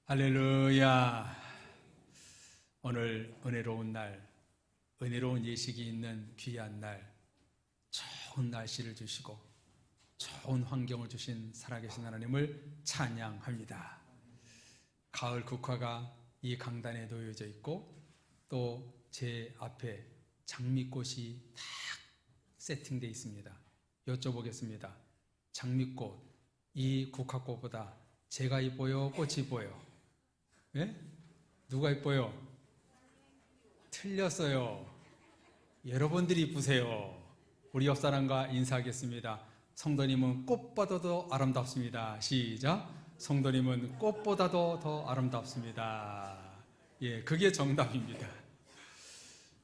할렐루야. 오늘 은혜로운 날, 은혜로운 예식이 있는 귀한 날, 좋은 날씨를 주시고 좋은 환경을 주신 살아계신 하나님을 찬양합니다. 가을 국화가 이 강단에 놓여져 있고 또 제 앞에 장미꽃이 딱 세팅되어 있습니다. 여쭤보겠습니다. 장미꽃, 이 국화꽃보다 제가 이뻐요? 꽃이 이뻐요? 예? 누가 이뻐요? 틀렸어요. 여러분들이 이쁘세요. 우리 옆 사람과 인사하겠습니다. 성도님은 꽃보다도 아름답습니다. 시작. 성도님은 꽃보다도 더 아름답습니다. 예, 그게 정답입니다.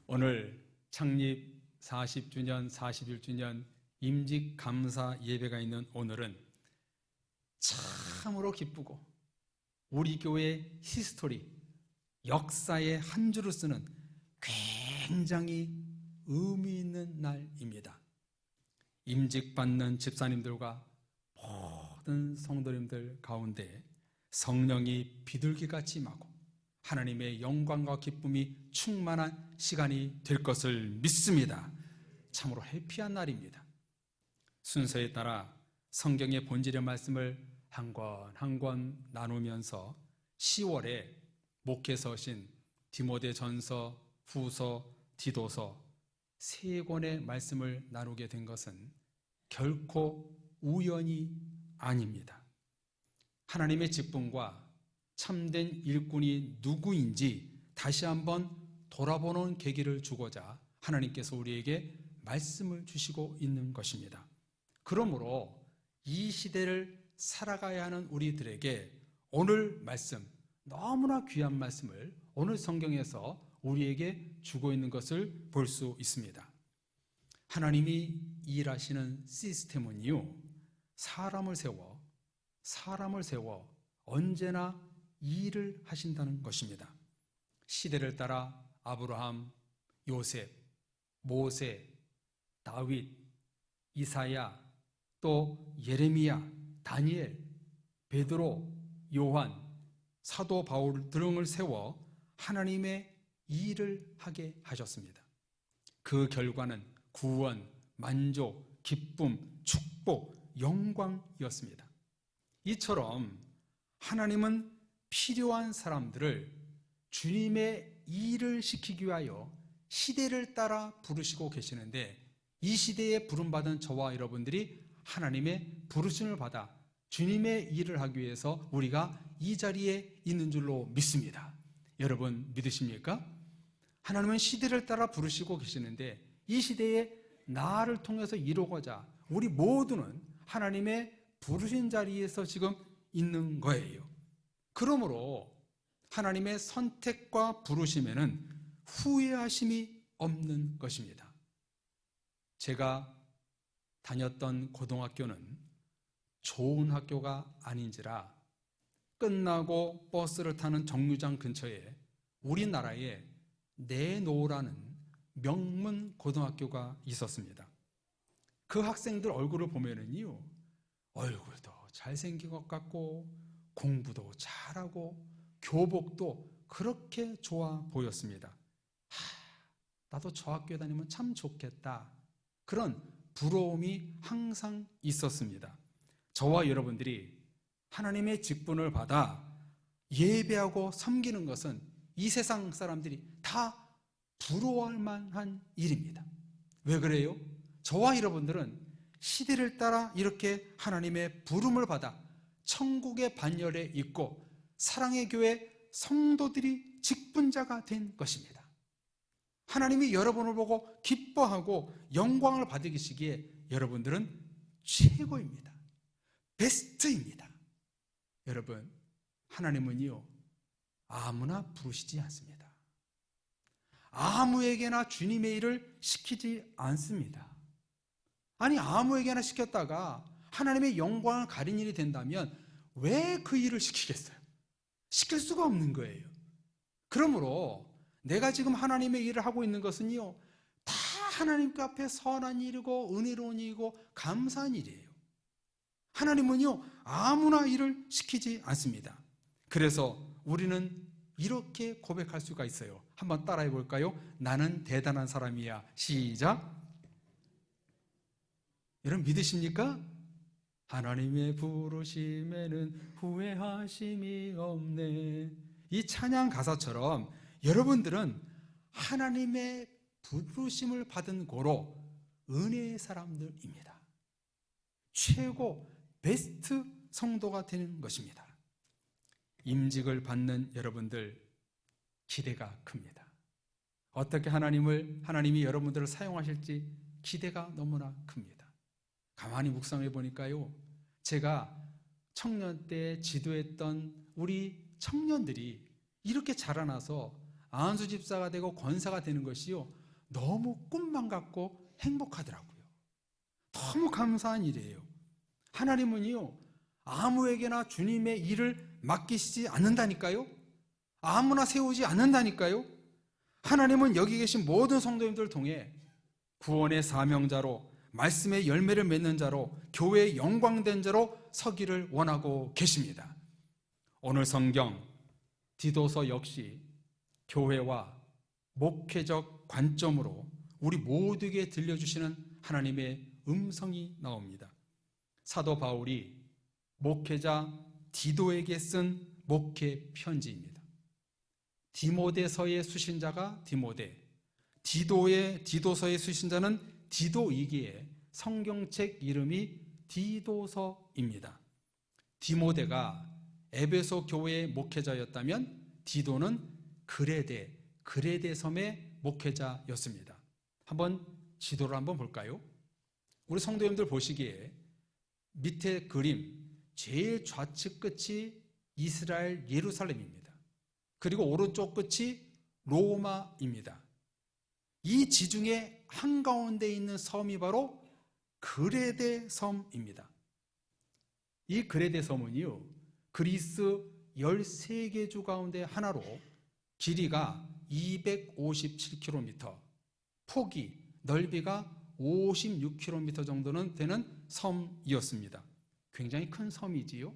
오늘 창립 40주년, 41주년 임직 감사 예배가 있는 오늘은 참으로 기쁘고 우리 교회의 히스토리, 역사의 한 줄을 쓰는 굉장히 의미 있는 날입니다. 임직받는 집사님들과 모든 성도님들 가운데 성령이 비둘기같이 임하고 하나님의 영광과 기쁨이 충만한 시간이 될 것을 믿습니다. 참으로 해피한 날입니다. 순서에 따라 성경의 본질의 말씀을 한 권 한 권 나누면서 10월에 목회서신 디모데전서, 후서, 디도서 세 권의 말씀을 나누게 된 것은 결코 우연이 아닙니다. 하나님의 직분과 참된 일꾼이 누구인지 다시 한번 돌아보는 계기를 주고자 하나님께서 우리에게 말씀을 주시고 있는 것입니다. 그러므로 이 시대를 살아가야 하는 우리들에게 오늘 말씀, 너무나 귀한 말씀을 오늘 성경에서 우리에게 주고 있는 것을 볼 수 있습니다. 하나님이 일하시는 시스템은요, 사람을 세워 언제나 일을 하신다는 것입니다. 시대를 따라 아브라함, 요셉, 모세, 다윗, 이사야, 또 예레미야, 다니엘, 베드로, 요한, 사도 바울 등을 세워 하나님의 일을 하게 하셨습니다. 그 결과는 구원, 만족, 기쁨, 축복, 영광이었습니다. 이처럼 하나님은 필요한 사람들을 주님의 일을 시키기 위하여 시대를 따라 부르시고 계시는데, 이 시대에 부름받은 저와 여러분들이 하나님의 부르심을 받아 주님의 일을 하기 위해서 우리가 이 자리에 있는 줄로 믿습니다. 여러분 믿으십니까? 하나님은 시대를 따라 부르시고 계시는데 이 시대에 나를 통해서 이루고자 우리 모두는 하나님의 부르신 자리에서 지금 있는 거예요. 그러므로 하나님의 선택과 부르심에는 후회하심이 없는 것입니다. 제가 다녔던 고등학교는 좋은 학교가 아닌지라 끝나고 버스를 타는 정류장 근처에 우리나라에 내노라는 명문 고등학교가 있었습니다. 그 학생들 얼굴을 보면은요, 얼굴도 잘생긴 것 같고 공부도 잘하고 교복도 그렇게 좋아 보였습니다. 나도 저 학교에 다니면 참 좋겠다, 그런 부러움이 항상 있었습니다. 저와 여러분들이 하나님의 직분을 받아 예배하고 섬기는 것은 이 세상 사람들이 다 부러워할 만한 일입니다. 왜 그래요? 저와 여러분들은 시대를 따라 이렇게 하나님의 부름을 받아 천국의 반열에 있고 사랑의 교회 성도들이 직분자가 된 것입니다. 하나님이 여러분을 보고 기뻐하고 영광을 받으시기에 여러분들은 최고입니다. 베스트입니다. 여러분, 하나님은요, 아무나 부르시지 않습니다. 아무에게나 주님의 일을 시키지 않습니다. 아니, 아무에게나 시켰다가 하나님의 영광을 가린 일이 된다면 왜 그 일을 시키겠어요? 시킬 수가 없는 거예요. 그러므로 내가 지금 하나님의 일을 하고 있는 것은요, 다 하나님께 앞에 선한 일이고 은혜로운 일이고 감사한 일이에요. 하나님은요, 아무나 일을 시키지 않습니다. 그래서 우리는 이렇게 고백할 수가 있어요. 한번 따라해 볼까요? 나는 대단한 사람이야. 시작. 여러분 믿으십니까? 하나님의 부르심에는 후회하심이 없네. 이 찬양 가사처럼 여러분들은 하나님의 부르심을 받은 고로 은혜의 사람들입니다. 최고 베스트 성도가 되는 것입니다. 임직을 받는 여러분들 기대가 큽니다. 어떻게 하나님이 여러분들을 사용하실지 기대가 너무나 큽니다. 가만히 묵상해 보니까요, 제가 청년 때 지도했던 우리 청년들이 이렇게 자라나서 안수 집사가 되고 권사가 되는 것이요, 너무 꿈만 같고 행복하더라고요. 너무 감사한 일이에요. 하나님은요, 아무에게나 주님의 일을 맡기시지 않는다니까요. 아무나 세우지 않는다니까요. 하나님은 여기 계신 모든 성도님들을 통해 구원의 사명자로, 말씀의 열매를 맺는 자로, 교회의 영광된 자로 서기를 원하고 계십니다. 오늘 성경 디도서 역시 교회와 목회적 관점으로 우리 모두에게 들려주시는 하나님의 음성이 나옵니다. 사도 바울이 목회자 디도에게 쓴 목회 편지입니다. 디모데서의 수신자가 디모데, 디도서의 수신자는 디도이기에 성경책 이름이 디도서입니다. 디모데가 에베소 교회의 목회자였다면 디도는 그레데 섬의 목회자였습니다. 한번 지도를 한번 볼까요? 우리 성도님들 보시기에 밑에 그림 제일 좌측 끝이 이스라엘 예루살렘입니다. 그리고 오른쪽 끝이 로마입니다. 이 지중해 한가운데 있는 섬이 바로 그레데 섬입니다. 이 그레데 섬은요, 그리스 13개 주 가운데 하나로 길이가 257km, 폭이, 넓이가 56km 정도는 되는 섬이었습니다. 굉장히 큰 섬이지요.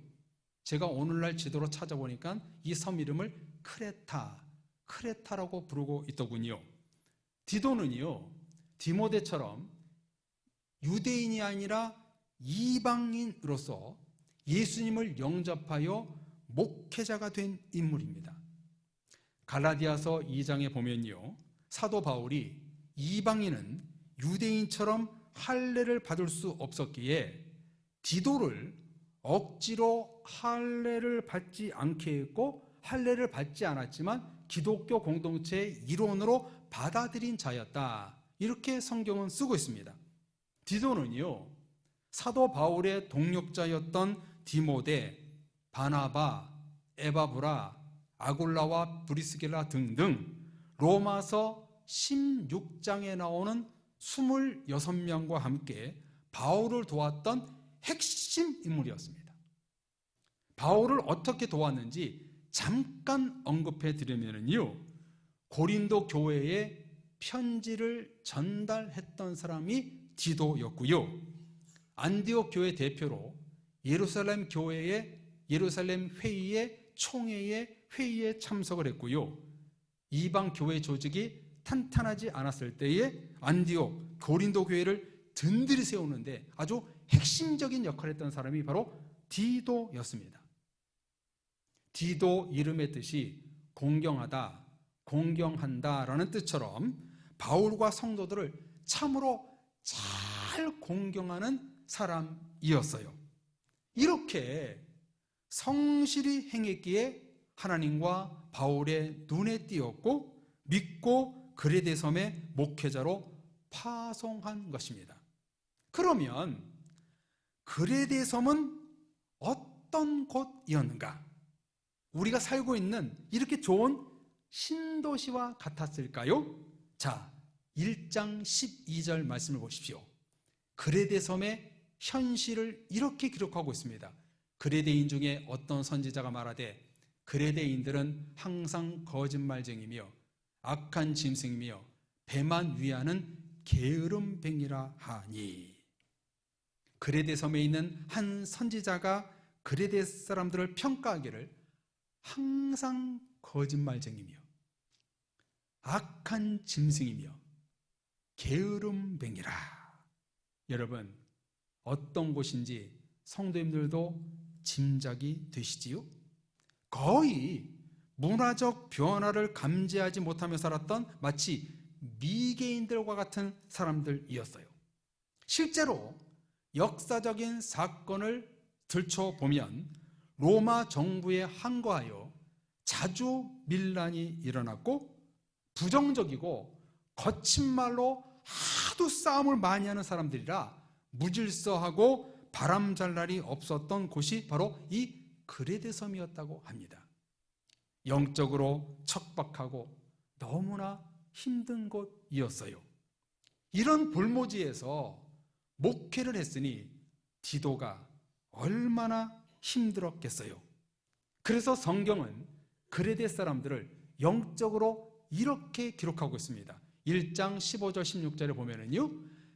제가 오늘날 지도로 찾아보니까 이 섬 이름을 크레타라고 부르고 있더군요. 디도는요, 디모데처럼 유대인이 아니라 이방인으로서 예수님을 영접하여 목회자가 된 인물입니다. 갈라디아서 2장에 보면요, 사도 바울이 이방인은 유대인처럼 할례를 받을 수 없었기에 디도를 억지로 할례를 받지 않게 했고, 할례를 받지 않았지만 기독교 공동체의 일원으로 받아들인 자였다. 이렇게 성경은 쓰고 있습니다. 디도는요, 사도 바울의 동역자였던 디모데, 바나바, 에바브라, 아굴라와 브리스길라 등등 로마서 16장에 나오는 26명과 함께 바울을 도왔던 핵심 인물이었습니다. 바울을 어떻게 도왔는지 잠깐 언급해 드리면요, 고린도 교회에 편지를 전달했던 사람이 디도였고요, 안디옥 교회 대표로 예루살렘 교회의 예루살렘 회의의 총회의 회의에 참석을 했고요, 이방 교회 조직이 탄탄하지 않았을 때에 안디옥 고린도 교회를 든든히 세우는데 아주 핵심적인 역할을 했던 사람이 바로 디도였습니다. 디도 이름의 뜻이 공경하다, 공경한다라는 뜻처럼 바울과 성도들을 참으로 잘 공경하는 사람이었어요. 이렇게 성실히 행했기에 하나님과 바울의 눈에 띄었고 믿고 그레데 섬의 목회자로 파송한 것입니다. 그러면 그레데 섬은 어떤 곳이었는가? 우리가 살고 있는 이렇게 좋은 신도시와 같았을까요? 자, 1장 12절 말씀을 보십시오. 그레데 섬의 현실을 이렇게 기록하고 있습니다. 그레데인 중에 어떤 선지자가 말하되 그레데인들은 항상 거짓말쟁이며 악한 짐승이며 배만 위하는 게으름뱅이라 하니. 그레데 섬에 있는 한 선지자가 그레데 사람들을 평가하기를 항상 거짓말쟁이며 악한 짐승이며 게으름뱅이라. 여러분, 어떤 곳인지 성도님들도 짐작이 되시지요? 거의 문화적 변화를 감지하지 못하며 살았던 마치 미개인들과 같은 사람들이었어요. 실제로 역사적인 사건을 들춰보면 로마 정부에 항거하여 자주 밀란이 일어났고, 부정적이고 거친 말로 하도 싸움을 많이 하는 사람들이라 무질서하고 바람 잘 날이 없었던 곳이 바로 이 그레데 섬이었다고 합니다. 영적으로 척박하고 너무나 힘든 곳이었어요. 이런 볼모지에서 목회를 했으니 디도가 얼마나 힘들었겠어요. 그래서 성경은 그레데 사람들을 영적으로 이렇게 기록하고 있습니다. 1장 15절 16절에 보면은요,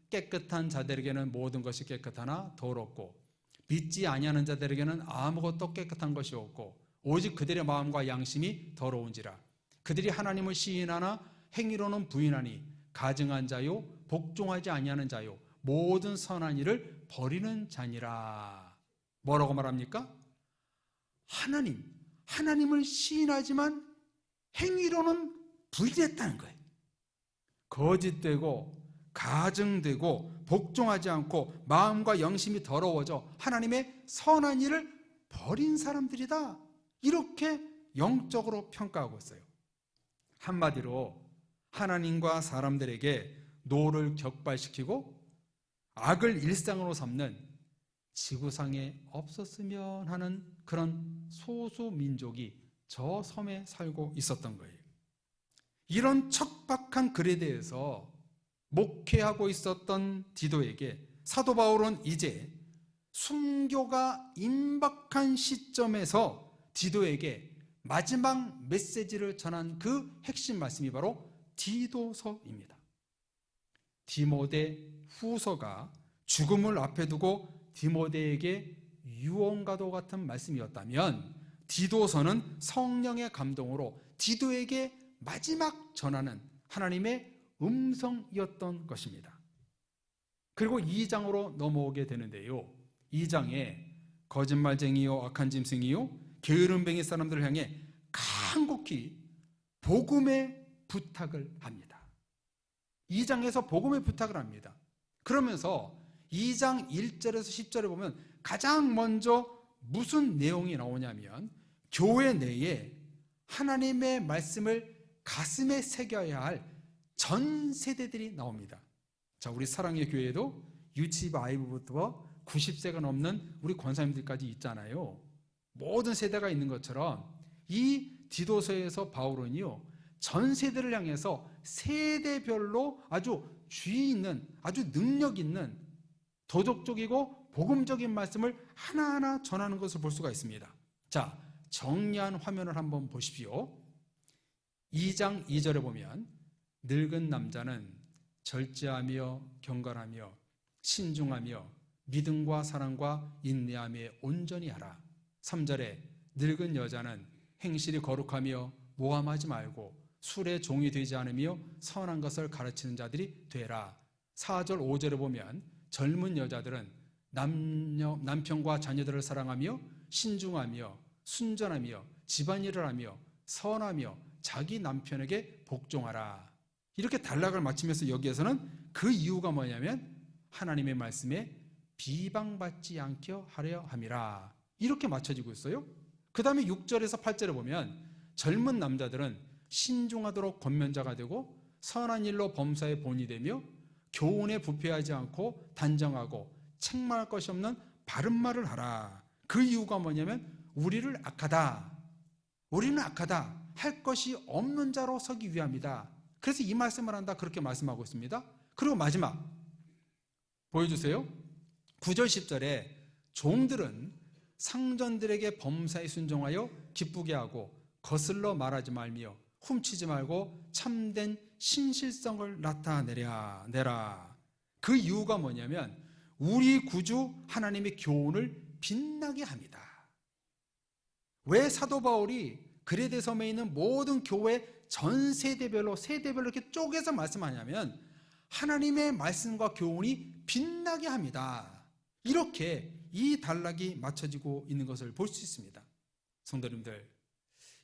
깨끗한 자들에게는 모든 것이 깨끗하나 더럽고 믿지 아니하는 자들에게는 아무것도 깨끗한 것이 없고 오직 그들의 마음과 양심이 더러운지라. 그들이 하나님을 시인하나 행위로는 부인하니 가증한 자요 복종하지 아니하는 자요 모든 선한 일을 버리는 자니라. 뭐라고 말합니까? 하나님을 시인하지만 행위로는 부인했다는 거예요. 거짓되고 가증되고 복종하지 않고 마음과 영심이 더러워져 하나님의 선한 일을 버린 사람들이다. 이렇게 영적으로 평가하고 있어요. 한마디로 하나님과 사람들에게 노를 격발시키고 악을 일상으로 삼는 지구상에 없었으면 하는 그런 소수 민족이 저 섬에 살고 있었던 거예요. 이런 척박한 글에 대해서 목회하고 있었던 디도에게 사도 바울은 이제 순교가 임박한 시점에서 디도에게 마지막 메시지를 전한 그 핵심 말씀이 바로 디도서입니다. 디모데 후서가 죽음을 앞에 두고 디모데에게 유언과도 같은 말씀이었다면, 디도서는 성령의 감동으로 디도에게 마지막 전하는 하나님의 음성이었던 것입니다. 그리고 2장으로 넘어오게 되는데요, 2장에 거짓말쟁이요 악한 짐승이요 게으름뱅이 사람들을 향해 간곡히 복음의 부탁을 합니다. 2장에서 복음의 부탁을 합니다. 그러면서 2장 1절에서 10절에 보면 가장 먼저 무슨 내용이 나오냐면, 교회 내에 하나님의 말씀을 가슴에 새겨야 할 전 세대들이 나옵니다. 자, 우리 사랑의 교회도 유치부 아이부부터 90세가 넘는 우리 권사님들까지 있잖아요. 모든 세대가 있는 것처럼 이 디도서에서 바울은요, 전 세대를 향해서 세대별로 아주 주의 있는, 아주 능력 있는 도덕적이고 복음적인 말씀을 하나하나 전하는 것을 볼 수가 있습니다. 자, 정리한 화면을 한번 보십시오. 2장 2절에 보면 늙은 남자는 절제하며 경건하며 신중하며 믿음과 사랑과 인내함에 온전히 하라. 3절에 늙은 여자는 행실이 거룩하며 모함하지 말고 술의 종이 되지 않으며 선한 것을 가르치는 자들이 되라. 4절 5절에 보면 젊은 여자들은 남편과 자녀들을 사랑하며 신중하며 순전하며 집안일을 하며 선하며 자기 남편에게 복종하라. 이렇게 단락을 마치면서 여기에서는 그 이유가 뭐냐면 하나님의 말씀에 비방받지 않게 하려 함이라. 이렇게 맞춰지고 있어요. 그 다음에 6절에서 8절에 보면 젊은 남자들은 신중하도록 권면자가 되고 선한 일로 범사의 본이 되며 교훈에 부패하지 않고 단정하고 책망할 것이 없는 바른 말을 하라. 그 이유가 뭐냐면 우리는 악하다 할 것이 없는 자로 서기 위함이다. 그래서 이 말씀을 한다, 그렇게 말씀하고 있습니다. 그리고 마지막 보여주세요. 9절 10절에 종들은 상전들에게 범사에 순종하여 기쁘게 하고 거슬러 말하지 말며 훔치지 말고 참된 신실성을 나타내라. 그 이유가 뭐냐면 우리 구주 하나님의 교훈을 빛나게 합니다. 왜 사도 바울이 그레데 섬에 있는 모든 교회 전 세대별로 이렇게 쪼개서 말씀하냐면 하나님의 말씀과 교훈이 빛나게 합니다. 이렇게 이 단락이 맞춰지고 있는 것을 볼 수 있습니다. 성도님들,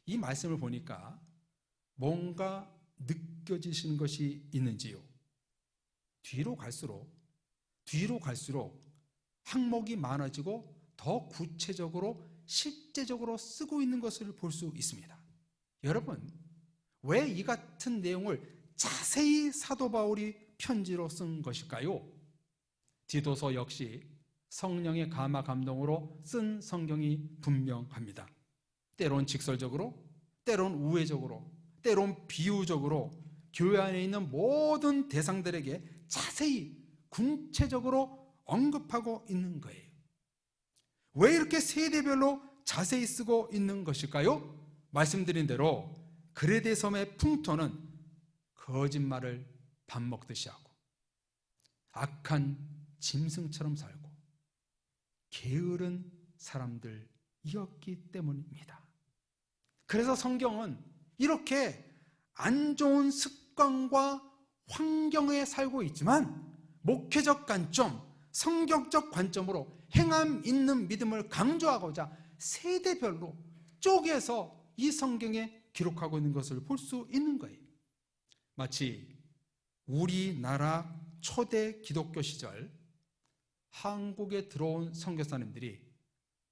이 말씀을 보니까 뭔가 느껴지시는 것이 있는지요? 뒤로 갈수록 항목이 많아지고 더 구체적으로 실제적으로 쓰고 있는 것을 볼 수 있습니다. 여러분, 왜 이 같은 내용을 자세히 사도 바울이 편지로 쓴 것일까요? 디도서 역시 성령의 감화 감동으로 쓴 성경이 분명합니다. 때론 직설적으로, 때론 우회적으로, 때론 비유적으로 교회 안에 있는 모든 대상들에게 자세히 구체적으로 언급하고 있는 거예요. 왜 이렇게 세대별로 자세히 쓰고 있는 것일까요? 말씀드린 대로 그레데 섬의 풍토는 거짓말을 밥 먹듯이 하고 악한 짐승처럼 살고 게으른 사람들이었기 때문입니다. 그래서 성경은 이렇게 안 좋은 습관과 환경에 살고 있지만 목회적 관점, 성경적 관점으로 행함 있는 믿음을 강조하고자 세대별로 쪼개서 이 성경에 기록하고 있는 것을 볼 수 있는 거예요. 마치 우리나라 초대 기독교 시절 한국에 들어온 선교사님들이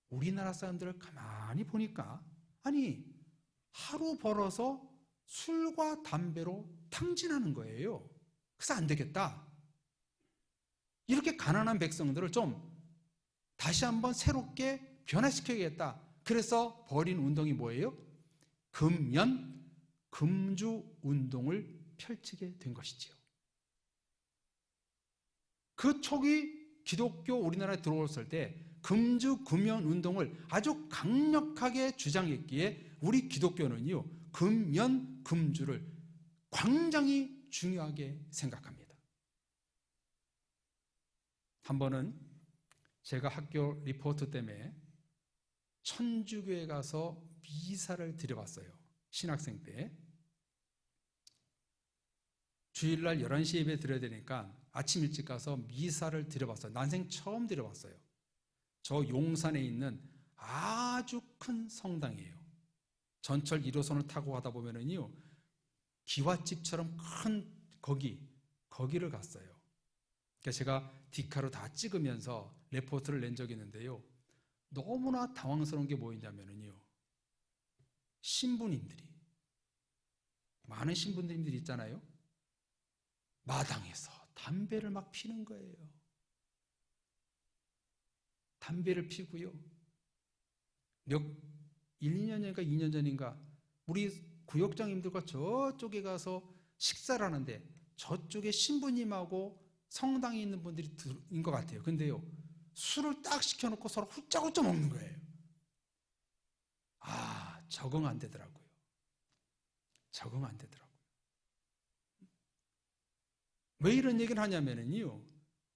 우리나라 사람들을 가만히 보니까 아니 하루 벌어서 술과 담배로 탕진하는 거예요. 그래서 안 되겠다. 이렇게 가난한 백성들을 좀 다시 한번 새롭게 변화시켜야겠다. 그래서 벌인 운동이 뭐예요? 금연, 금주 운동을 펼치게 된 것이지요. 그 초기 기독교 우리나라에 들어왔을 때 금주, 금연 운동을 아주 강력하게 주장했기에 우리 기독교는요, 금연, 금주를 굉장히 중요하게 생각합니다. 한 번은 제가 학교 리포트 때문에 천주교에 가서 미사를 드려봤어요. 신학생 때. 주일날 11시 예배 드려야 되니까 아침 일찍 가서 미사를 드려봤어요. 난생 처음 드려봤어요. 저 용산에 있는 아주 큰 성당이에요. 전철 1호선을 타고 가다 보면은요, 기와집처럼 큰 거기를 갔어요. 그러니까 제가 디카로 다 찍으면서 레포트를 낸 적이 있는데요. 너무나 당황스러운 게 뭐였냐면요. 신부님들이, 많은 신부님들이 있잖아요. 마당에서 담배를 막 피는 거예요. 담배를 피고요. 1, 2년 전인가 2년 전인가 우리 구역장님들과 저쪽에 가서 식사를 하는데 저쪽에 신부님하고 성당에 있는 분들이 인 것 같아요. 근데요, 술을 딱 시켜놓고 서로 훌쩍훌쩍 먹는 거예요. 아, 적응 안 되더라고요. 적응 안 되더라고요. 왜 이런 얘기를 하냐면요,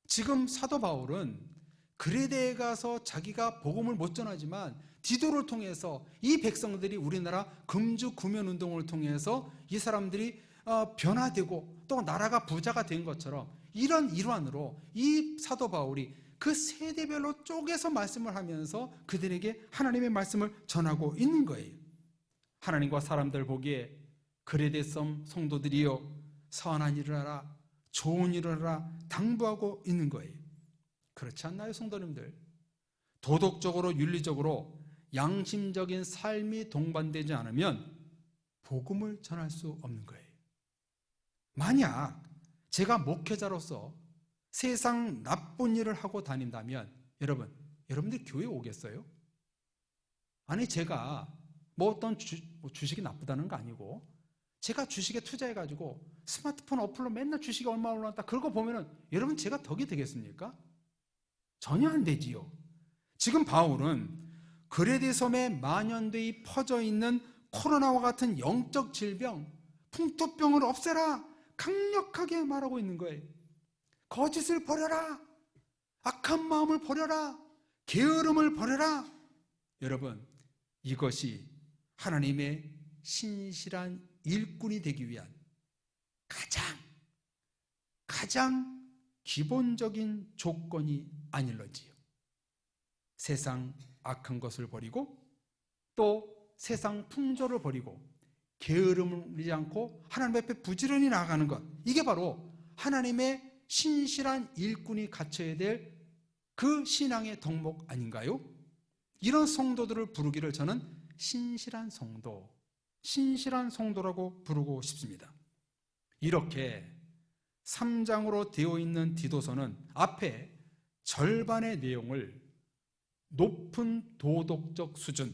지금 사도 바울은 그레데에 가서 자기가 복음을 못 전하지만 디도를 통해서 이 백성들이 우리나라 금주 금연 운동을 통해서 이 사람들이 변화되고 또 나라가 부자가 된 것처럼 이런 일환으로 이 사도 바울이 그 세대별로 쪼개서 말씀을 하면서 그들에게 하나님의 말씀을 전하고 있는 거예요. 하나님과 사람들 보기에 그레데 섬 성도들이여 선한 일을 하라, 좋은 일을 하라 당부하고 있는 거예요. 그렇지 않나요, 성도님들? 도덕적으로 윤리적으로 양심적인 삶이 동반되지 않으면 복음을 전할 수 없는 거예요. 만약 제가 목회자로서 세상 나쁜 일을 하고 다닌다면 여러분들 교회 오겠어요? 아니, 제가 뭐 어떤 주식이 나쁘다는 거 아니고 제가 주식에 투자해가지고 스마트폰 어플로 맨날 주식이 얼마 올랐다 그런 거 보면은 여러분 제가 덕이 되겠습니까? 전혀 안 되지요. 지금 바울은 그레데 섬에 만연되이 퍼져 있는 코로나와 같은 영적 질병, 풍토병을 없애라 강력하게 말하고 있는 거예요. 거짓을 버려라, 악한 마음을 버려라, 게으름을 버려라. 여러분, 이것이 하나님의 신실한 일꾼이 되기 위한 가장 기본적인 조건이 아닐런지요. 세상 악한 것을 버리고 또 세상 풍조를 버리고 게으름을 부리지 않고 하나님 앞에 부지런히 나아가는 것, 이게 바로 하나님의 신실한 일꾼이 갖춰야 될 그 신앙의 덕목 아닌가요? 이런 성도들을 부르기를 저는 신실한 성도라고 부르고 싶습니다. 이렇게 3장으로 되어 있는 디도서는 앞에 절반의 내용을 높은 도덕적 수준,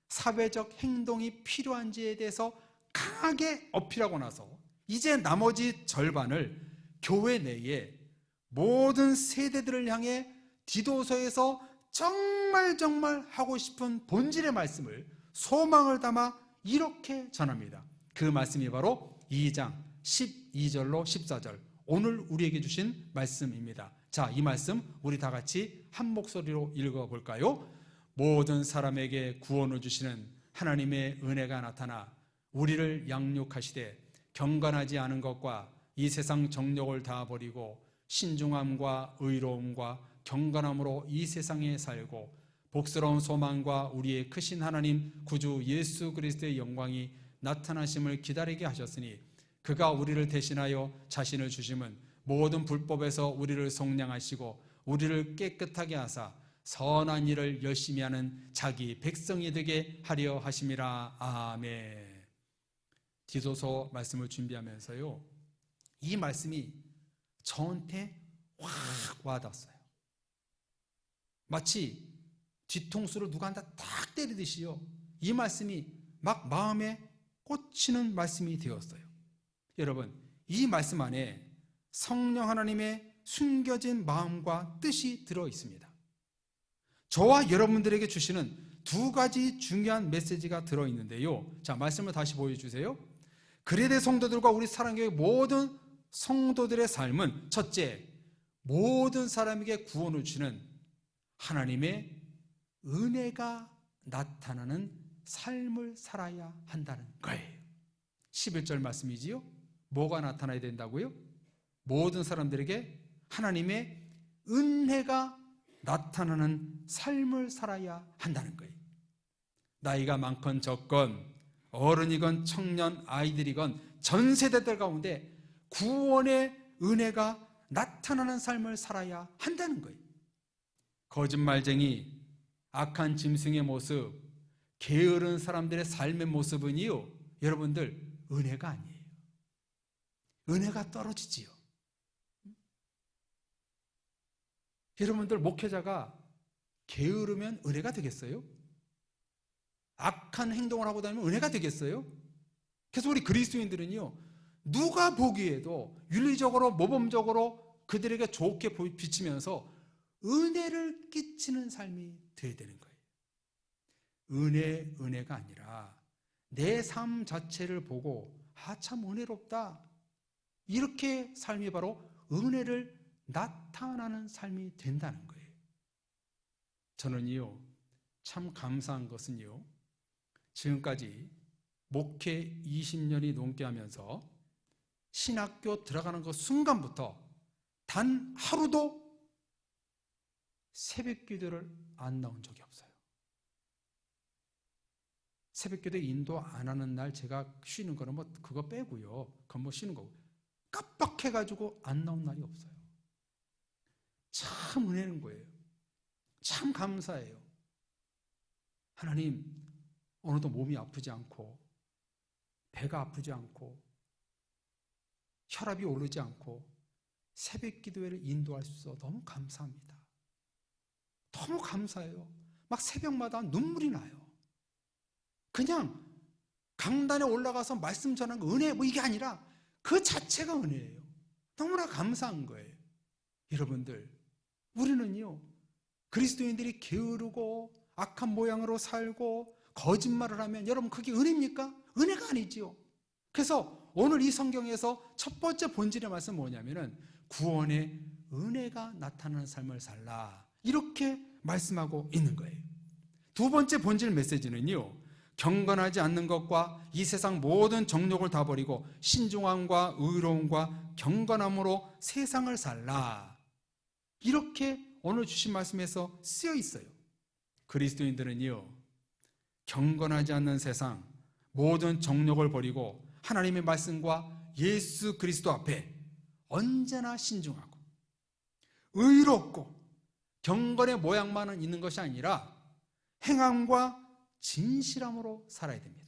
사회적 행동이 필요한지에 대해서 강하게 어필하고 나서 이제 나머지 절반을 교회 내에 모든 세대들을 향해 디도서에서 정말 하고 싶은 본질의 말씀을, 소망을 담아 이렇게 전합니다. 그 말씀이 바로 2장 12절로 14절, 오늘 우리에게 주신 말씀입니다. 자, 이 말씀 우리 다 같이 한 목소리로 읽어볼까요? 모든 사람에게 구원을 주시는 하나님의 은혜가 나타나 우리를 양육하시되 경건하지 않은 것과 이 세상 정욕을 다 버리고 신중함과 의로움과 경건함으로 이 세상에 살고 복스러운 소망과 우리의 크신 하나님 구주 예수 그리스도의 영광이 나타나심을 기다리게 하셨으니 그가 우리를 대신하여 자신을 주심은 모든 불법에서 우리를 속량하시고 우리를 깨끗하게 하사 선한 일을 열심히 하는 자기 백성이 되게 하려 하심이라. 아멘. 디도서 말씀을 준비하면서요, 이 말씀이 저한테 확 와닿았어요. 마치 뒤통수를 누구한테 탁 때리듯이요, 이 말씀이 막 마음에 꽂히는 말씀이 되었어요. 여러분, 이 말씀 안에 성령 하나님의 숨겨진 마음과 뜻이 들어 있습니다. 저와 여러분들에게 주시는 두 가지 중요한 메시지가 들어 있는데요. 자, 말씀을 다시 보여주세요. 그레데 성도들과 우리 사랑교회 모든 성도들의 삶은 첫째, 모든 사람에게 구원을 주는 하나님의 은혜가 나타나는 삶을 살아야 한다는 거예요. 11절 말씀이지요. 뭐가 나타나야 된다고요? 모든 사람들에게 하나님의 은혜가 나타나는 삶을 살아야 한다는 거예요. 나이가 많건 적건, 어른이건 청년, 아이들이건 전 세대들 가운데 구원의 은혜가 나타나는 삶을 살아야 한다는 거예요. 거짓말쟁이, 악한 짐승의 모습, 게으른 사람들의 삶의 모습은요, 여러분들, 은혜가 아니에요. 은혜가 떨어지지요. 여러분들, 목회자가 게으르면 은혜가 되겠어요? 악한 행동을 하고 다니면 은혜가 되겠어요? 그래서 우리 그리스도인들은요, 누가 보기에도 윤리적으로 모범적으로 그들에게 좋게 비치면서 은혜를 끼치는 삶이 되어야 되는 거예요. 은혜가 아니라 내 삶 자체를 보고 참 은혜롭다, 이렇게 삶이 바로 은혜를 나타나는 삶이 된다는 거예요. 저는요, 참 감사한 것은요, 지금까지 목회 20년이 넘게 하면서 신학교 들어가는 그 순간부터 단 하루도 새벽 기도를 안 나온 적이 없어요. 새벽 기도 인도 안 하는 날 제가 쉬는 거는 뭐 그거 빼고요, 그건 뭐 쉬는 거고, 깜빡해가지고 안 나온 날이 없어요. 참 은혜는 거예요. 참 감사해요. 하나님, 오늘도 몸이 아프지 않고 배가 아프지 않고 혈압이 오르지 않고 새벽 기도회를 인도할 수 있어 너무 감사합니다. 너무 감사해요. 막 새벽마다 눈물이 나요. 그냥 강단에 올라가서 말씀 전하는 거 은혜, 뭐 이게 아니라 그 자체가 은혜예요. 너무나 감사한 거예요. 여러분들, 우리는요, 그리스도인들이 게으르고 악한 모양으로 살고 거짓말을 하면 여러분 그게 은혜입니까? 은혜가 아니지요. 그래서 오늘 이 성경에서 첫 번째 본질의 말씀은 뭐냐면은 구원의 은혜가 나타나는 삶을 살라, 이렇게 말씀하고 있는 거예요. 두 번째 본질 메시지는요, 경건하지 않는 것과 이 세상 모든 정욕을 다 버리고 신중함과 의로움과 경건함으로 세상을 살라. 이렇게 오늘 주신 말씀에서 쓰여 있어요. 그리스도인들은요, 경건하지 않는 세상, 모든 정욕을 버리고 하나님의 말씀과 예수 그리스도 앞에 언제나 신중하고 의롭고 경건의 모양만은 있는 것이 아니라 행함과 진실함으로 살아야 됩니다.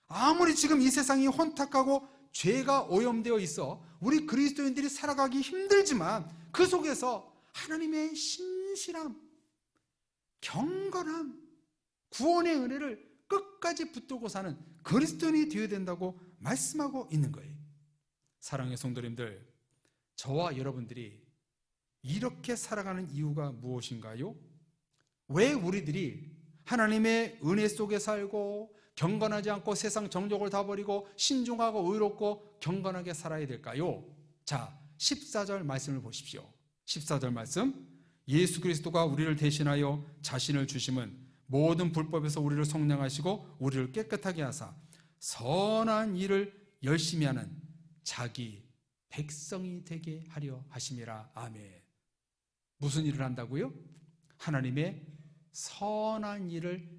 아무리 지금 이 세상이 혼탁하고 죄가 오염되어 있어 우리 그리스도인들이 살아가기 힘들지만 그 속에서 하나님의 신실함, 경건함, 구원의 은혜를 끝까지 붙들고 사는 그리스도인이 되어야 된다고 말씀하고 있는 거예요. 사랑의 성도님들, 저와 여러분들이 이렇게 살아가는 이유가 무엇인가요? 왜 우리들이 하나님의 은혜 속에 살고 경건하지 않고 세상 정욕을 다 버리고 신중하고 의롭고 경건하게 살아야 될까요? 자, 14절 말씀을 보십시오. 14절 말씀, 예수 그리스도가 우리를 대신하여 자신을 주심은 모든 불법에서 우리를 속량하시고 우리를 깨끗하게 하사 선한 일을 열심히 하는 자기 백성이 되게 하려 하심이라. 아멘. 무슨 일을 한다고요? 하나님의 선한 일을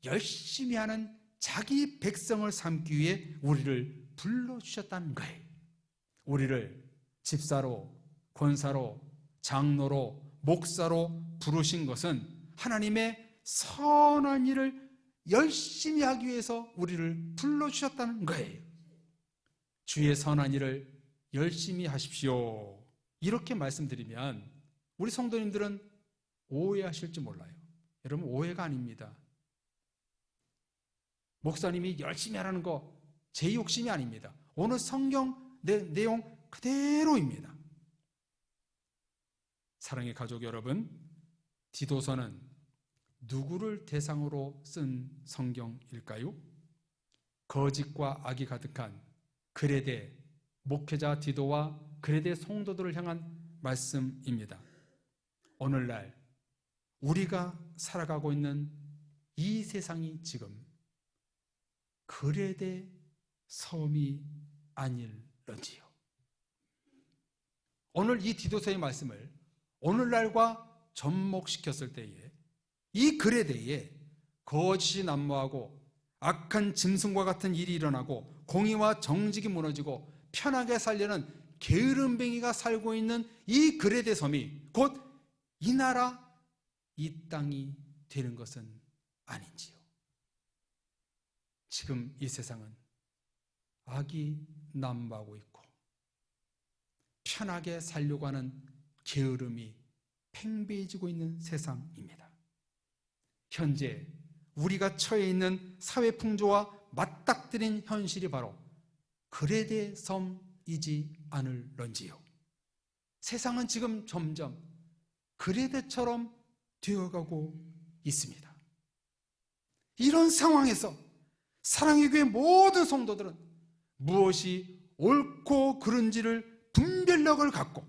열심히 하는 자기 백성을 삼기 위해 우리를 불러주셨다는 거예요. 우리를 집사로, 권사로, 장로로, 목사로 부르신 것은 하나님의 선한 일을 열심히 하기 위해서 우리를 불러주셨다는 거예요. 주의 선한 일을 열심히 하십시오. 이렇게 말씀드리면 우리 성도님들은 오해하실지 몰라요. 여러분, 오해가 아닙니다. 목사님이 열심히 하라는 거 제 욕심이 아닙니다. 오늘 성경 내용 그대로입니다. 사랑의 가족 여러분, 디도서는 누구를 대상으로 쓴 성경일까요? 거짓과 악이 가득한 그레데 목회자 디도와 그레데 성도들을 향한 말씀입니다. 오늘날 우리가 살아가고 있는 이 세상이 지금 그레데 섬이 아닐런지요. 오늘 이 디도서의 말씀을 오늘날과 접목시켰을 때에 이 그레데에 거짓이 난무하고 악한 짐승과 같은 일이 일어나고 공의와 정직이 무너지고 편하게 살려는 게으름뱅이가 살고 있는 이 그레데 섬이 곧 이 나라, 이 땅이 되는 것은 아닌지요. 지금 이 세상은 악이 난무하고 있고 편하게 살려고 하는 게으름이 팽배해지고 있는 세상입니다. 현재 우리가 처해 있는 사회 풍조와 맞닥뜨린 현실이 바로 그레데 섬이지 않을런지요. 세상은 지금 점점 그레데처럼 되어가고 있습니다. 이런 상황에서 사랑의 교회 모든 성도들은 무엇이 옳고 그른지를 분별력을 갖고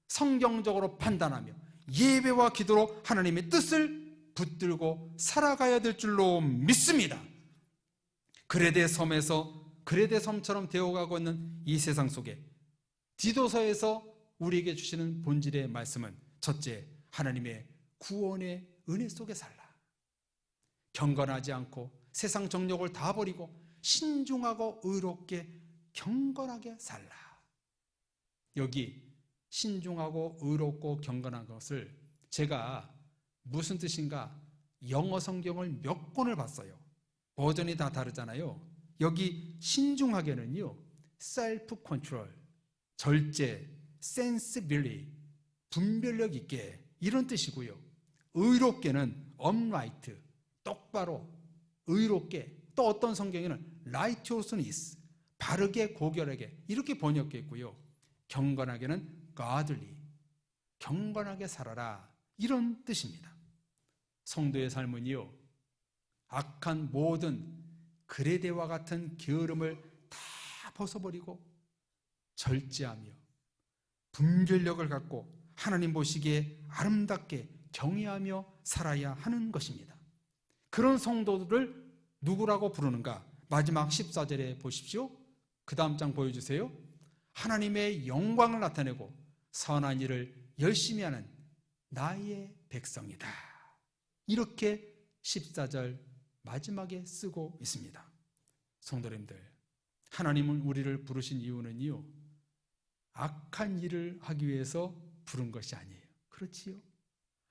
성경적으로 판단하며 예배와 기도로 하나님의 뜻을 붙들고 살아가야 될 줄로 믿습니다. 그레데 섬에서 그레데 섬처럼 되어가고 있는 이 세상 속에 디도서에서 우리에게 주시는 본질의 말씀은 첫째, 하나님의 구원의 은혜 속에 살라. 경건하지 않고 세상 정욕을 다 버리고 신중하고 의롭게 경건하게 살라. 여기 신중하고 의롭고 경건한 것을 제가 무슨 뜻인가 영어 성경을 몇 권을 봤어요. 버전이 다 다르잖아요. 여기 신중하게는요, self control, 절제, sensibility, 분별력 있게 이런 뜻이고요. 의롭게는 upright, 똑바로, 의롭게, 또 어떤 성경에는 righteousness, 바르게 고결하게 이렇게 번역했고요. 경건하게는 godly, 경건하게 살아라 이런 뜻입니다. 성도의 삶은요, 악한 모든 그레데와 같은 게으름을 다 벗어버리고 절제하며 분별력을 갖고 하나님 보시기에 아름답게 경외하며 살아야 하는 것입니다. 그런 성도들을 누구라고 부르는가? 마지막 14절에 보십시오. 그 다음 장 보여주세요. 하나님의 영광을 나타내고 선한 일을 열심히 하는 나의 백성이다. 이렇게 14절 마지막에 쓰고 있습니다. 성도님들, 하나님은 우리를 부르신 이유는요, 악한 일을 하기 위해서 부른 것이 아니에요. 그렇지요?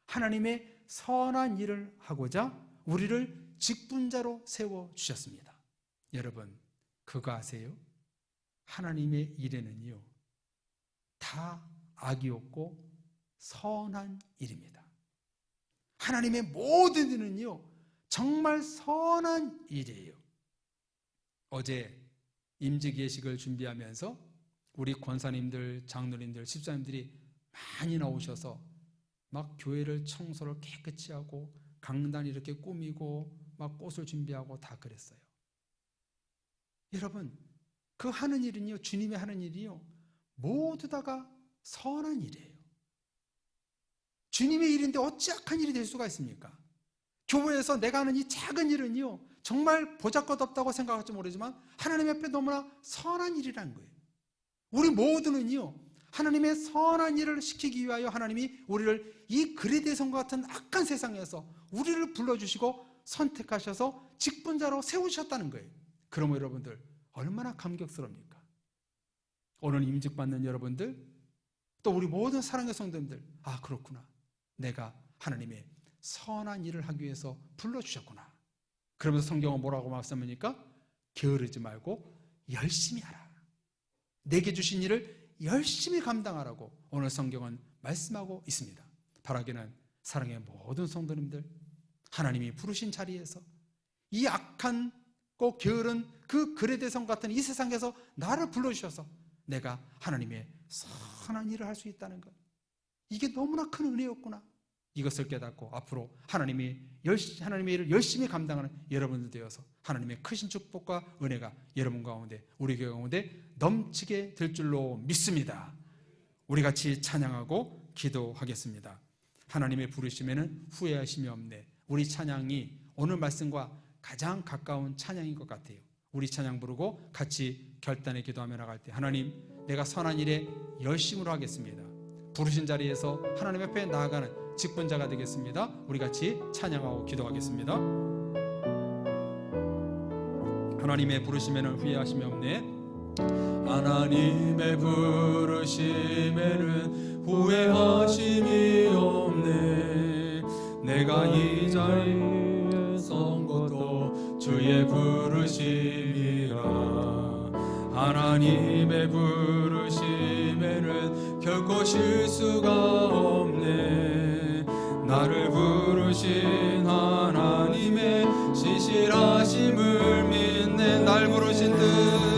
하나님의 선한 일을 하고자 우리를 직분자로 세워주셨습니다. 여러분, 그거 아세요? 하나님의 일에는요, 다 악이 없고 선한 일입니다. 하나님의 모든 일은요, 정말 선한 일이에요. 어제 임직예식을 준비하면서 우리 권사님들, 장로님들, 집사님들이 많이 나오셔서 막 교회를 청소를 깨끗이 하고 강단 이렇게 꾸미고 막 꽃을 준비하고 다 그랬어요. 여러분, 그 하는 일은요, 주님의 하는 일이요, 모두 다가 선한 일이에요. 주님의 일인데 어찌 악한 일이 될 수가 있습니까? 교회에서 내가 하는 이 작은 일은요, 정말 보잘것없다고 생각할지 모르지만 하나님 앞에 너무나 선한 일이라는 거예요. 우리 모두는요, 하나님의 선한 일을 시키기 위하여 하나님이 우리를 이 그레데성과 같은 악한 세상에서 우리를 불러주시고 선택하셔서 직분자로 세우셨다는 거예요. 그러면 여러분들 얼마나 감격스럽습니까? 오늘 임직받는 여러분들, 또 우리 모든 사랑의 성도님들, 아 그렇구나, 내가 하나님의 선한 일을 하기 위해서 불러주셨구나. 그러면서 성경은 뭐라고 말씀합니까? 게으르지 말고 열심히 하라. 내게 주신 일을 열심히 감당하라고 오늘 성경은 말씀하고 있습니다. 바라기는 사랑의 모든 성도님들, 하나님이 부르신 자리에서 이 악한 꼭 게으른 그 그레데성 같은 이 세상에서 나를 불러주셔서 내가 하나님의 선한 일을 할 수 있다는 것, 이게 너무나 큰 은혜였구나. 이것을 깨닫고 앞으로 하나님의 일을 열심히 감당하는 여러분들 되어서 하나님의 크신 축복과 은혜가 여러분 가운데, 우리 교회 가운데 넘치게 될 줄로 믿습니다. 우리 같이 찬양하고 기도하겠습니다. 하나님의 부르심에는 후회하심이 없네. 우리 찬양이 오늘 말씀과 가장 가까운 찬양인 것 같아요. 우리 찬양 부르고 같이 결단의 기도하며 나갈 때, 하나님, 내가 선한 일에 열심으로 하겠습니다. 부르신 자리에서 하나님 앞에 나아가는 직분자가 되겠습니다. 우리 같이 찬양하고 기도하겠습니다. 하나님의 부르심에는 후회하심이 없네. 하나님의 부르심에는 후회하심이 없네. 내가 이 자리에 선 것도 주의 부르심이라. 하나님의 부르심에는 결코 실수가 없네. 나를 부르신 하나님의 신실하심을 믿네. 날 부르신 듯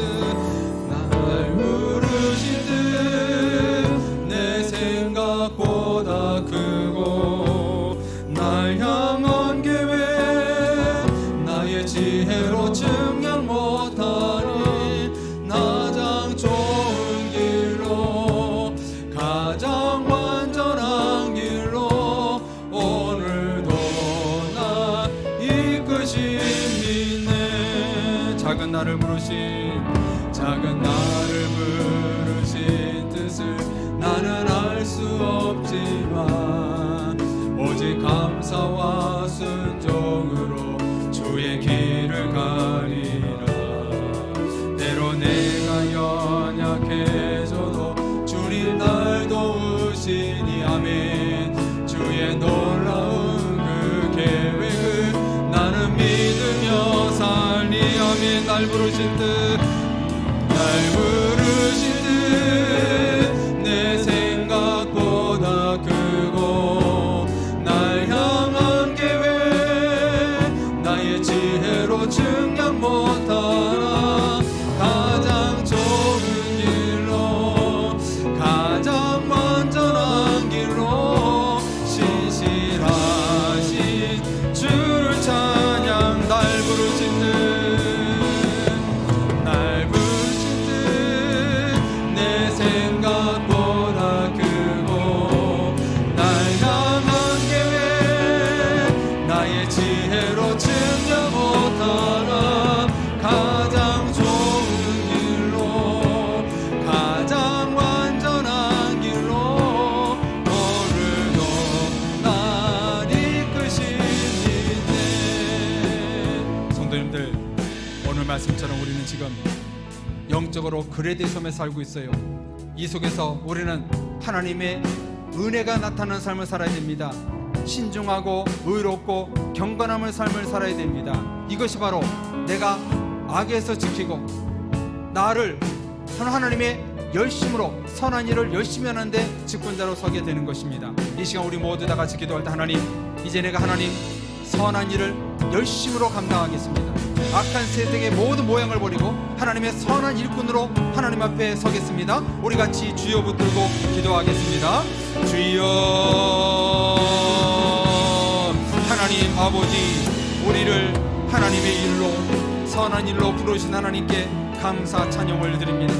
내 생각보다 크고 날 향한 계획 나의 지혜로 증량 못하니 가장 좋은 길로 가장 완전한 길로 오늘도 나 이끄십니네. 작은 나를 부르신 뜻을 나는 알 수 없지만 오직 감사와 순종으로 주의 길을 가리라. 때로 내가 연약해져도 주님 날 도우시니 아멘. 주의 놀라운 그 계획을 나는 믿으며 살니 아멘. 날 부르신 듯 내 생각보다 크고 날 향한 계획 나의 지혜로 증량 못하나 가장 좋은 길로 가장 완전한 길로 신실하신 주를 찬양. 날 부르신 듯 영적으로 그레데 섬에 살고 있어요. 이 속에서 우리는 하나님의 은혜가 나타나는 삶을 살아야 됩니다. 신중하고 의롭고 경건함을 삶을 살아야 됩니다. 이것이 바로 내가 악에서 지키고 나를 하나님의 열심으로 선한 일을 열심히 하는데 직분자로 서게 되는 것입니다. 이 시간 우리 모두 다 같이 기도할 때, 하나님, 이제 내가 하나님 선한 일을 열심으로 감당하겠습니다. 악한 세상의 모든 모양을 버리고 하나님의 선한 일꾼으로 하나님 앞에 서겠습니다. 우리 같이 주여 붙들고 기도하겠습니다. 주여, 하나님 아버지, 우리를 하나님의 일로 선한 일로 부르신 하나님께 감사 찬양을 드립니다.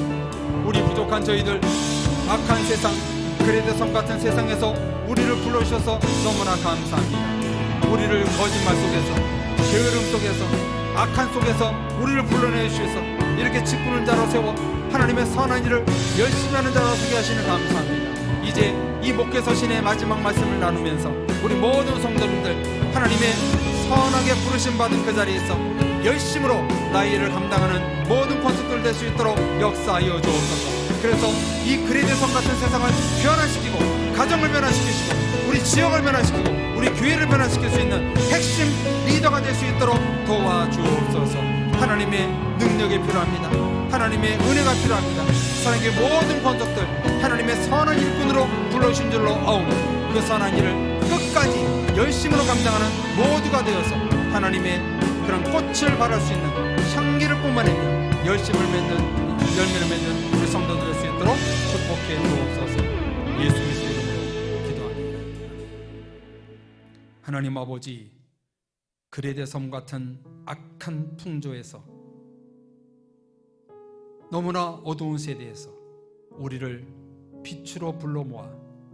우리 부족한 저희들, 악한 세상, 그레데 섬 같은 세상에서 우리를 불러주셔서 너무나 감사합니다. 우리를 거짓말 속에서, 게으름 속에서, 악한 속에서 우리를 불러내 주셔서 이렇게 직분을 자로 세워 하나님의 선한 일을 열심히 하는 자로 서게 하시는 감사합니다. 이제 이 목회 서신의 마지막 말씀을 나누면서 우리 모든 성도님들 하나님의 선하게 부르심 받은 그 자리에서 열심으로 나의 일을 감당하는 모든 권속들 될 수 있도록 역사하여 주옵소서. 그래서 이 그레데 섬 같은 세상을 변화시키고 가정을 변화시키시고 우리 지역을 변화시키고 우리 교회를 변화시킬 수 있는 핵심 리더가 될 수 있도록 도와주옵소서. 하나님의 능력이 필요합니다. 하나님의 은혜가 필요합니다. 사랑의 모든 권속들 하나님의 선한 일꾼으로 불러주신 줄로 아오며 그 선한 일을 끝까지 열심으로 감당하는 모두가 되어서 하나님의 그런 꽃을 바랄 수 있는 향기를 뿜어내며 열심을 맺는 열매를 맺는 우리 성도들 될 수 있도록 축복해 주옵소서. 예수 그리스도 이름으로 기도합니다. 하나님 아버지, 그레데 섬 같은 악한 풍조에서 너무나 어두운 세대에서 우리를 빛으로 불러 모아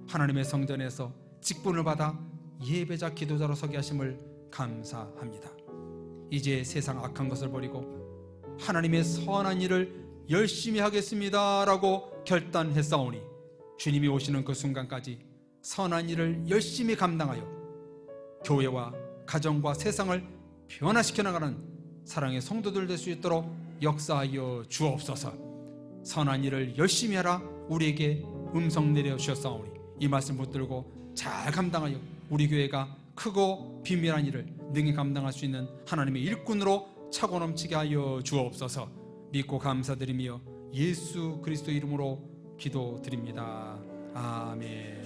하나님의 성전에서 직분을 받아 예배자 기도자로 서게 하심을 감사합니다. 이제 세상 악한 것을 버리고 하나님의 선한 일을 열심히 하겠습니다 라고 결단했사오니 주님이 오시는 그 순간까지 선한 일을 열심히 감당하여 교회와 가정과 세상을 변화시켜 나가는 사랑의 성도들 될 수 있도록 역사하여 주옵소서. 선한 일을 열심히 하라 우리에게 음성 내려 주셨사오니 이 말씀 붙들고 잘 감당하여 우리 교회가 크고 비밀한 일을 능히 감당할 수 있는 하나님의 일꾼으로 차고 넘치게 하여 주옵소서. 믿고 감사드리며 예수 그리스도 이름으로 기도드립니다. 아멘.